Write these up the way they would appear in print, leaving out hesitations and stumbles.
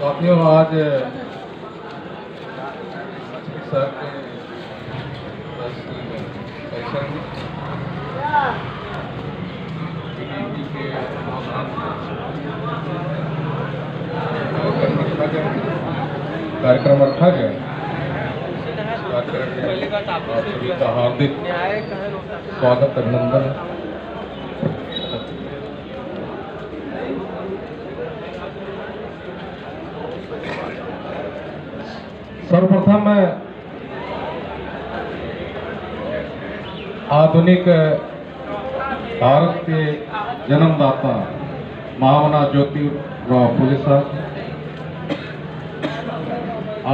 साथियों, आज सर के परिसर में बीडीपी के कार्यक्रम रखा गया। कार्यक्रम में आप सभी का हार्दिक स्वागत, अभिनंदन। सर्वप्रथम आधुनिक भारत के जन्मदाता महामना ज्योतिराव फुले साहब,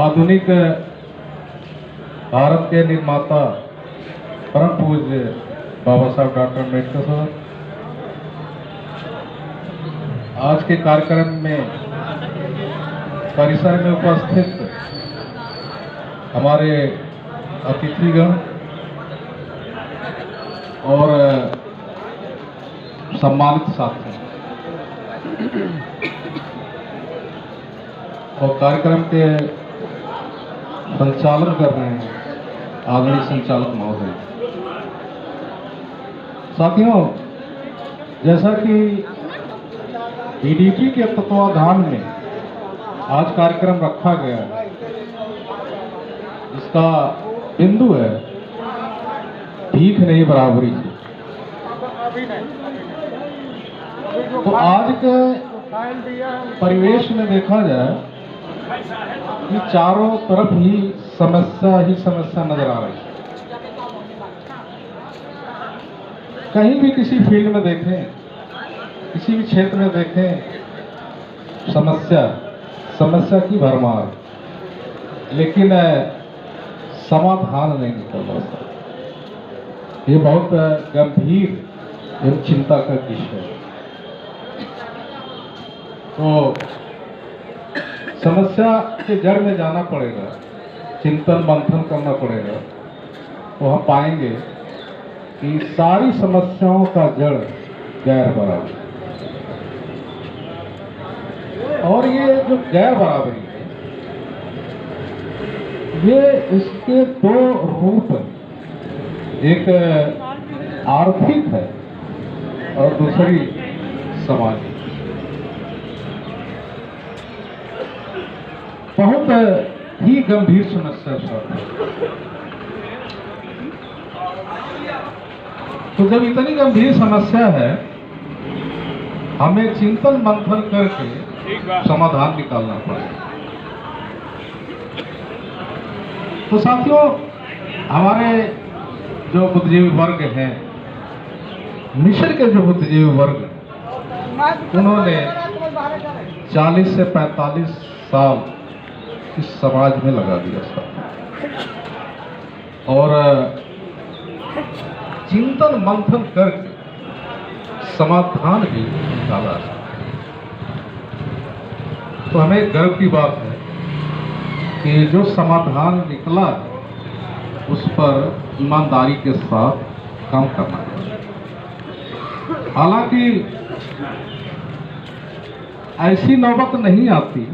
आधुनिक भारत के निर्माता परम पूज्य बाबा साहब डॉक्टर अम्बेडकर साहब, आज के कार्यक्रम में परिसर में उपस्थित हमारे अतिथिगण और सम्मानित साथी और कार्यक्रम के संचालन कर रहे हैं आदरणीय संचालक महोदय। साथियों, जैसा कि बीडीपी के तत्वाधान में आज कार्यक्रम रखा गया है, इसका बिंदु है भीख नहीं बराबरी। तो आज के परिवेश में देखा जाए कि चारों तरफ ही समस्या नजर आ रही है। कहीं भी किसी फील्ड में देखें, किसी भी क्षेत्र में देखें, समस्या की भरमार, लेकिन समाधान नहीं निकल रहा। ये बहुत गंभीर एवं चिंता का विषय है। तो समस्या के जड़ में जाना पड़ेगा, चिंतन मंथन करना पड़ेगा, तो हम पाएंगे कि सारी समस्याओं का जड़ गैर बराबरी। और ये जो गैर बराबरी है, ये इसके दो रूप हैं। एक आर्थिक है और दूसरी सामाजिक। बहुत ही गंभीर समस्या है। तो जब इतनी गंभीर समस्या है, हमें चिंतन मंथन करके समाधान निकालना पड़ेगा। तो साथियों, हमारे जो बुद्धिजीवी वर्ग हैं, मिशन के जो बुद्धिजीवी वर्ग, उन्होंने 40 से 45 साल इस समाज में लगा दिया और चिंतन मंथन करके समाधान भी निकाला। तो हमें गर्व की बात है कि जो समाधान निकला उस पर ईमानदारी के साथ काम करना है। हालांकि ऐसी नौबत नहीं आती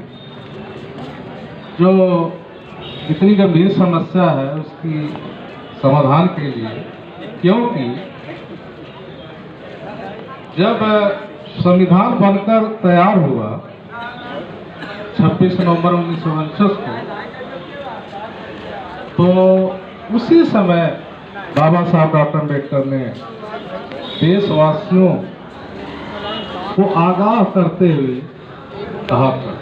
जो इतनी गंभीर समस्या है उसकी समाधान के लिए, क्योंकि जब संविधान बनकर तैयार हुआ 26 नवंबर 1949 को, तो उसी समय बाबा साहब डॉक्टर अम्बेडकर ने देशवासियों को आगाह करते हुए कहा था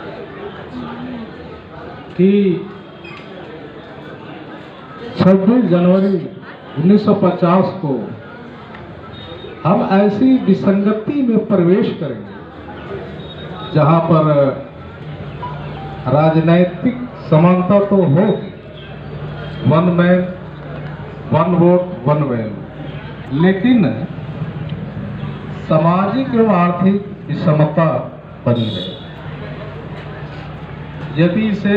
कि 26 जनवरी 1950 को हम ऐसी विसंगति में प्रवेश करेंगे जहां पर राजनैतिक समानता तो होगी, one man one vote one value, लेकिन सामाजिक एवं आर्थिक विषमता बनी है। यदि इसे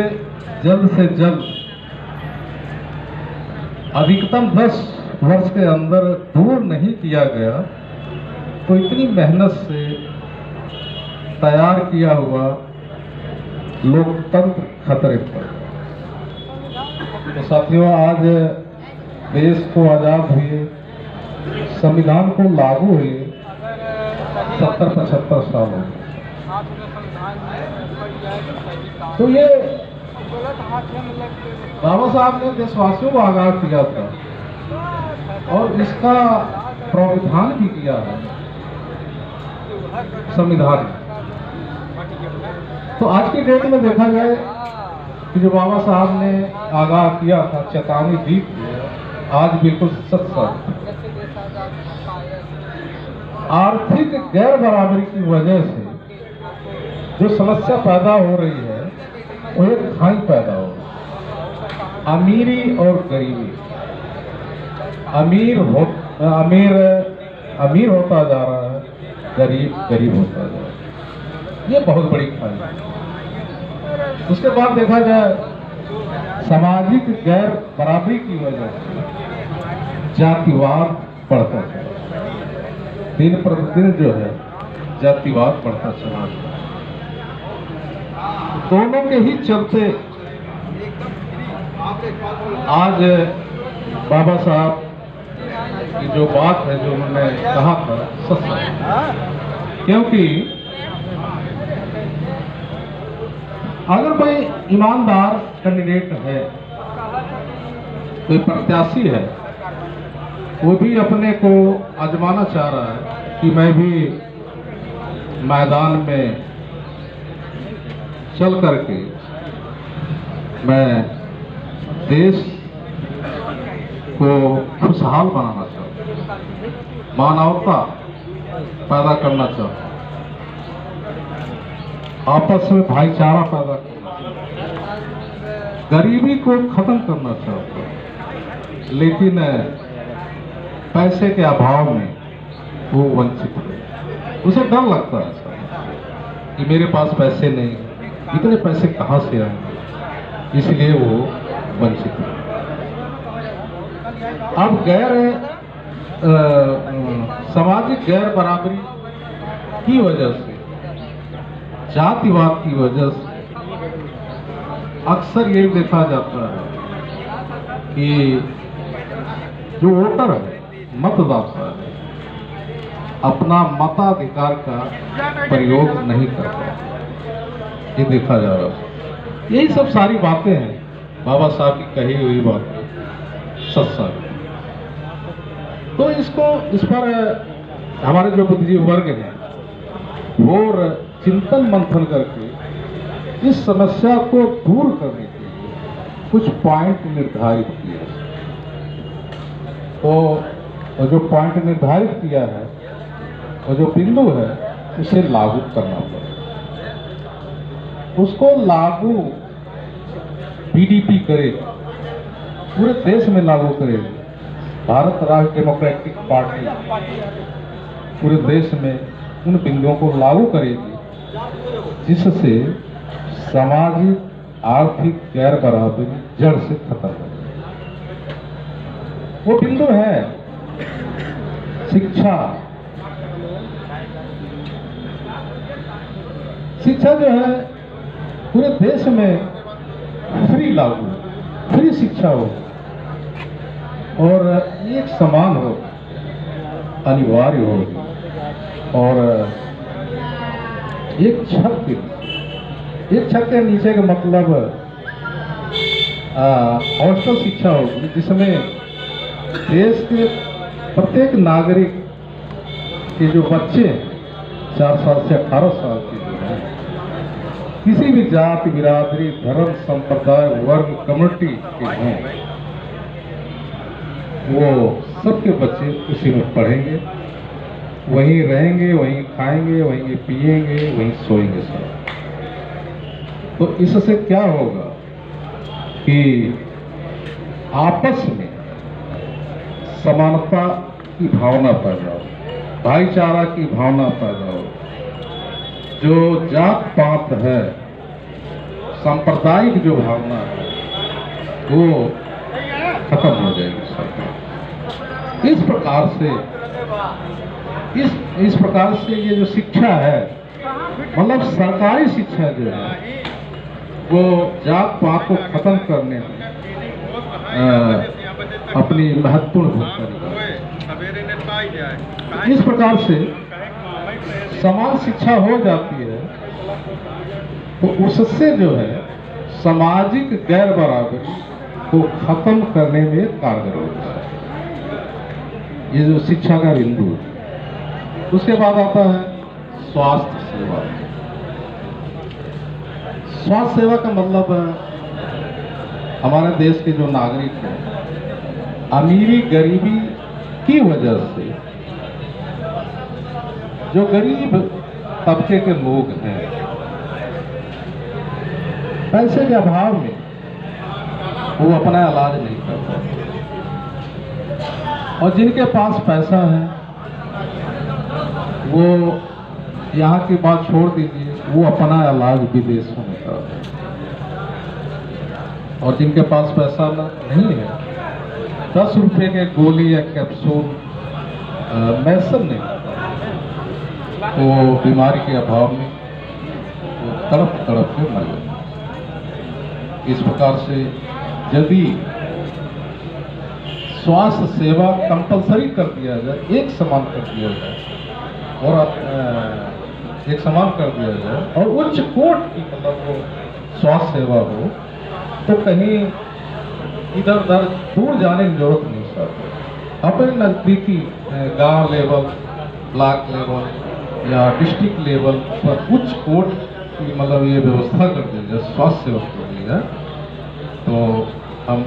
जल्द से जल्द अधिकतम 10 वर्ष के अंदर दूर नहीं किया गया तो इतनी मेहनत से तैयार किया हुआ लोकतंत्र खतरे पर। तो साथियों, आज देश को आजाद हुए, संविधान को लागू हुए 70-75 साल हो गए। तो ये बाबा साहब ने देशवासियों को आगाह किया था और इसका प्रावधान भी किया है संविधान में। तो आज की डेट में देखा जाए कि जो बाबा साहब ने आगाह किया था, चेतावनी दी थी, आज बिल्कुल सच। आर्थिक गैर बराबरी की वजह से जो समस्या पैदा हो रही है वो एक खाई पैदा हो रही है, अमीरी और गरीबी। अमीर होता जा रहा है, गरीब होता जा रहा है। ये बहुत बड़ी खाई है। उसके बाद देखा जाए सामाजिक गैर बराबरी की वजह से जातिवाद बढ़ता है। दिन प्रतिदिन जो है जातिवाद बढ़ता चला गया। दोनों के ही चलते आज बाबा साहब की जो बात है, जो उन्होंने कहा था, सच है। क्योंकि अगर कोई ईमानदार कैंडिडेट है, कोई प्रत्याशी है, वो भी अपने को आजमाना चाह रहा है कि मैं भी मैदान में चल करके मैं देश को खुशहाल बनाना चाहता हूँ, मानवता पैदा करना चाहता हूँ, आपस में भाईचारा पैदा करना चाहता हूँ, गरीबी को खत्म करना चाहता हूँ, लेकिन पैसे के अभाव में वो वंचित है। उसे डर लगता है कि मेरे पास पैसे नहीं, इतने पैसे कहाँ से आएंगे, इसलिए वो वंचित है। अब सामाजिक गैर बराबरी की वजह से, जातिवाद की वजह से अक्सर ये देखा जाता है कि जो वोटर है, मतदाता है, अपना मताधिकार का प्रयोग नहीं करता, ये देखा जा रहा है। यही सब सारी बातें हैं बाबा साहब की कही हुई बातें, सत्संग। तो इस पर हमारे जो बुद्धिजीवी वर्ग हैं वो चिंतन मंथन करके इस समस्या को दूर करने के लिए कुछ पॉइंट निर्धारित किए। तो जो पॉइंट निर्धारित किया है, वो जो बिंदु है, उसे लागू करना पड़ेगा। उसको लागू बीडीपी करे, पूरे देश में लागू करेगी। भारत राष्ट्र डेमोक्रेटिक पार्टी पूरे देश में उन बिंदुओं को लागू करेगी जिससे सामाजिक आर्थिक गैर बराबरी जड़ से खत्म हो। वो बिंदु है शिक्षा। शिक्षा जो है पूरे देश में फ्री लागू, फ्री शिक्षा हो और एक समान हो, अनिवार्य हो, और एक छत के नीचे का मतलब हॉस्टल शिक्षा होगी, जिसमें देश के प्रत्येक नागरिक के जो बच्चे 4 साल से 18 साल के जो हैं, किसी भी जाति, बिरादरी, धर्म, संप्रदाय, वर्ग, कम्युनिटी के हैं, वो सबके बच्चे उसी में पढ़ेंगे, वहीं रहेंगे, वहीं खाएंगे, वहीं पिएंगे, वहीं सोएंगे सब। तो इससे क्या होगा कि आपस में समानता की भावना पैदा हो, भाईचारा की भावना पैदा हो, जो जात पात है, सांप्रदायिक जो भावना है, वो खत्म हो जाएगी सब। इस प्रकार से ये जो शिक्षा है, मतलब सरकारी शिक्षा जो है, वो जात पात को खत्म करने में अपनी महत्वपूर्ण भूमिका निभाई। इस प्रकार से समान शिक्षा हो जाती है तो उससे जो है सामाजिक गैर बराबरी को खत्म करने में कारगर होता है। ये जो शिक्षा का बिंदु है। उसके बाद आता है स्वास्थ्य सेवा। स्वास्थ्य सेवा का मतलब हमारे देश के जो नागरिक हैं, अमीरी गरीबी की वजह से जो गरीब तबके के लोग हैं, पैसे के अभाव में वो अपना इलाज नहीं कर पाते, और जिनके पास पैसा है वो यहाँ की बात छोड़ दीजिए, वो अपना इलाज विदेशों में करते हैं। और जिनके पास पैसा नहीं है, 10 रुपए के गोली या कैप्सूल मैसर नहीं होता, वो बीमारी के अभाव में वो तड़प तड़प के मर जाते। इस प्रकार से यदि स्वास्थ्य सेवा कंपलसरी कर दिया जाए, एक समान कर दिया जाए, और एक समान कर दिया जाए और उच्च कोट की मतलब वो स्वास्थ्य सेवा हो, तो कहीं इधर उधर दूर जाने की जरूरत नहीं पड़ती। अपने नजदीकी गांव लेवल, ब्लॉक लेवल या डिस्ट्रिक्ट लेवल पर उच्च कोट की मतलब ये व्यवस्था कर दी जाए, स्वास्थ्य सेवा कर दी जाए, तो हम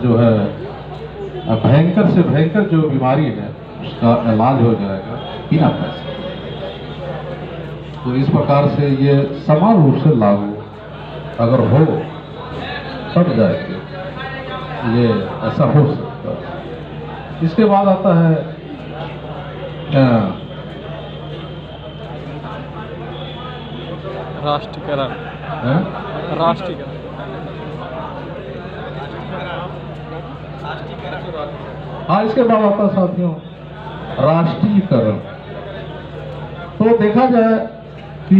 जो है भयंकर से भयंकर जो बीमारी है उसका इलाज हो जाएगा बिना पैसे। तो इस प्रकार से ये समान रूप से लागू अगर हो तब जाएगा ये ऐसा हो सकता है। इसके बाद आता है राष्ट्रीयकरण। राष्ट्रीयकरण हाँ, इसके बाद आता है साथियों राष्ट्रीयकरण। तो देखा जाए कि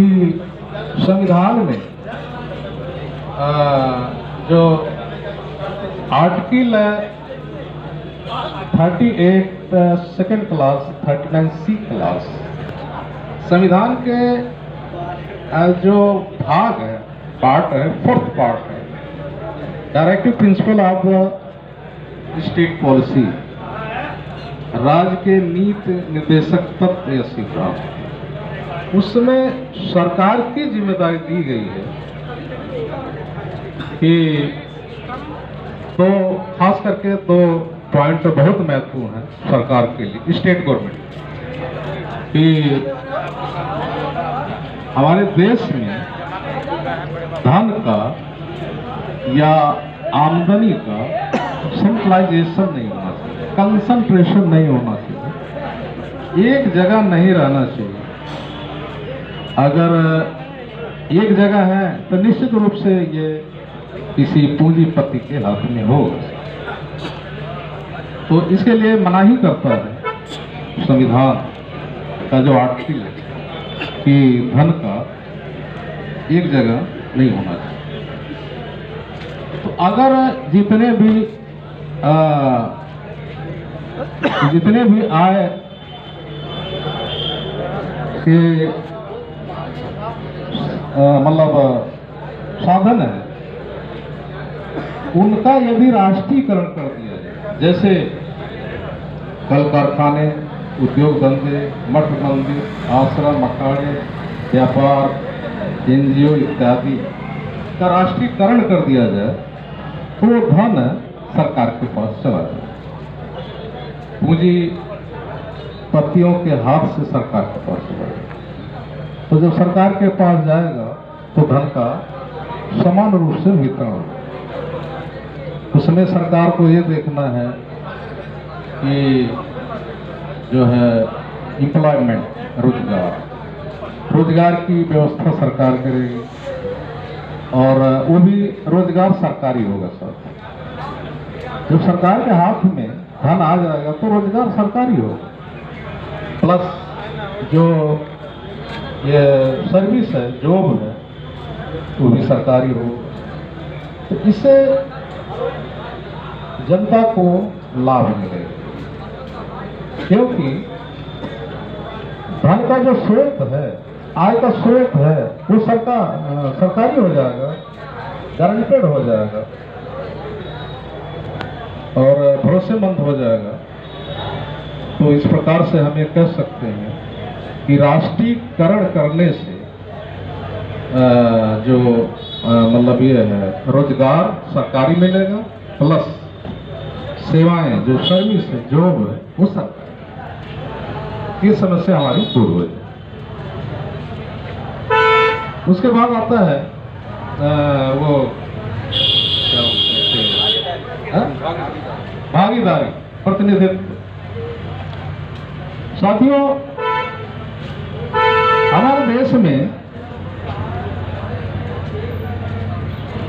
संविधान में जो article 38 second class 39C class संविधान के जो भाग है, पार्ट है, 4th पार्ट है, directive principle of state policy, राज्य के नीति निर्देशक तत्व या सिद्धांत, उसमें सरकार की जिम्मेदारी दी गई है कि तो खास करके तो पॉइंट बहुत महत्वपूर्ण है सरकार के लिए, स्टेट गवर्नमेंट, कि हमारे देश में धन का या आमदनी का सेंट्रलाइजेशन नहीं होना चाहिए, कंसंट्रेशन नहीं होना चाहिए, एक जगह नहीं रहना चाहिए। अगर एक जगह है तो निश्चित रूप से ये किसी पूंजीपति के हाथ में होगा, तो इसके लिए मनाही करता है संविधान का जो आर्टिकल है कि धन का एक जगह नहीं होना चाहिए। तो अगर जितने भी आय के मतलब साधन है, उनका यदि राष्ट्रीयकरण कर दिया जाए, जैसे कल कारखाने, उद्योग धंधे, मठ मंदिर, आश्रम, अखाड़े, व्यापार, NGO इत्यादि का राष्ट्रीयकरण कर दिया जाए, तो वो धन सरकार के पास चला जाए, पूंजीपतियों के हाथ से सरकार के पास चला जाए। तो जब सरकार के पास जाएगा तो धन का समान रूप से वितरण होगा। उसमें सरकार को ये देखना है कि जो है एम्प्लॉयमेंट, रोजगार की व्यवस्था सरकार करेगी, और वो भी रोजगार सरकारी होगा। सर, जब सरकार के हाथ में धन आ जाएगा तो रोजगार सरकारी होगा, प्लस जो ये सर्विस है, जॉब है, वो भी सरकारी होगा। तो इससे जनता को लाभ मिलेगा, क्योंकि धन का जो स्रोत है, आय का स्रोत है, वो सरकारी हो जाएगा, गारंटेड हो जाएगा और भरोसेमंद हो जाएगा। तो इस प्रकार से हम ये कह सकते हैं कि राष्ट्रीयकरण करने से जो मतलब ये है, रोजगार सरकारी मिलेगा, प्लस सेवाएं जो सर्विस है, जॉब है, वो सरकारी, ये समस्या हमारी दूर हो जाए। उसके बाद आता है वो क्या बोलते हैं, भागीदारी, प्रतिनिधित्व। साथियों, हमारे देश में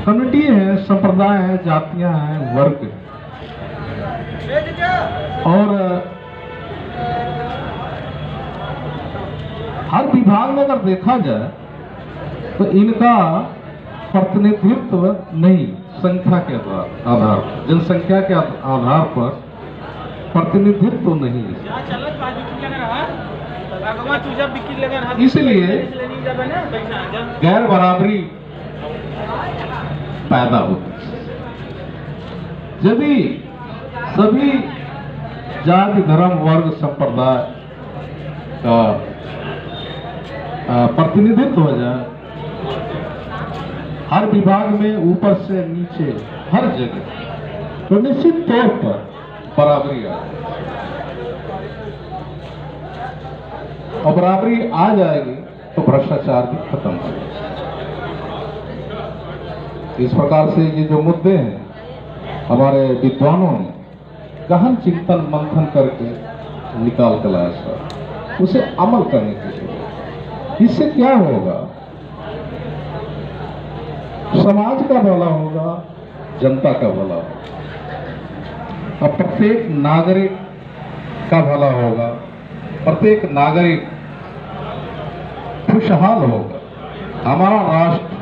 कम्युनिटी है, संप्रदाय है, जातियां हैं, वर्ग है, और हर विभाग में अगर देखा जाए तो इनका प्रतिनिधित्व नहीं, संख्या के आधार पर, जनसंख्या के आधार पर प्रतिनिधित्व नहीं है। इसलिए गैर बराबरी पैदा होती है। यदि सभी जाति, धर्म, वर्ग, संप्रदाय का प्रतिनिधित्व हो जाए, हर विभाग में ऊपर से नीचे हर जगह, तो निश्चित तौर पर बराबरी आ जाएगी। और बराबरी आ जाएगी तो भ्रष्टाचार भी खत्म हो जाएगा। इस प्रकार से ये जो मुद्दे हैं, हमारे विद्वानों ने गहन चिंतन मंथन करके निकाल कर लाया सर, उसे अमल करने की जरूरत। इससे क्या होगा, समाज का भला होगा, जनता का भला होगा, और प्रत्येक नागरिक का भला होगा, प्रत्येक नागरिक खुशहाल होगा, हमारा राष्ट्र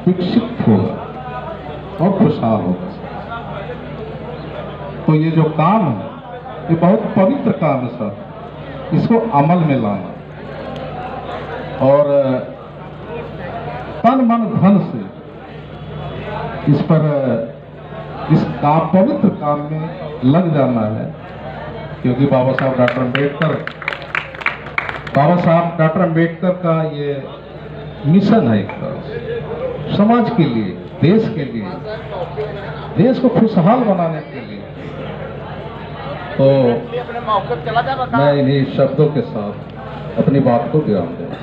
विकसित होगा और खुशहाल होगा। तो ये जो काम है, ये बहुत पवित्र काम है सर, इसको अमल में लाना और तन मन धन से इस पर, इस काम, पवित्र काम में लग जाना है। क्योंकि बाबा साहब डॉक्टर अम्बेडकर का ये मिशन है, एक तरह से समाज के लिए, देश के लिए, देश को खुशहाल बनाने के लिए। तो मैं इन्हीं शब्दों के साथ अपनी बात को विराम दूंगा।